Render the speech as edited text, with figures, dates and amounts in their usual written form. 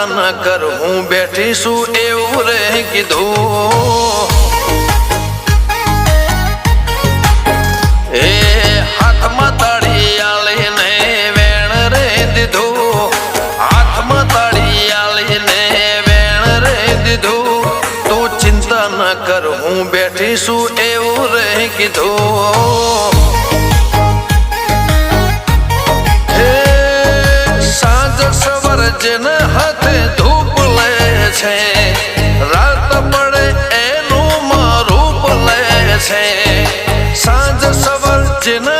ન કર હું બેઠી છું એવું રે કીધું એ હાથમાં તાળી આલીને વેણ રે દીધું હાથમાં તાળી આલીને વેણ રે દીધું તું ચિંતા ન કર હું બેઠી છું એવું રે કીધું જેને હાથે ધૂપ લે છે રાત પડે એનું રૂપ લે છે સાંજ સવાર જેને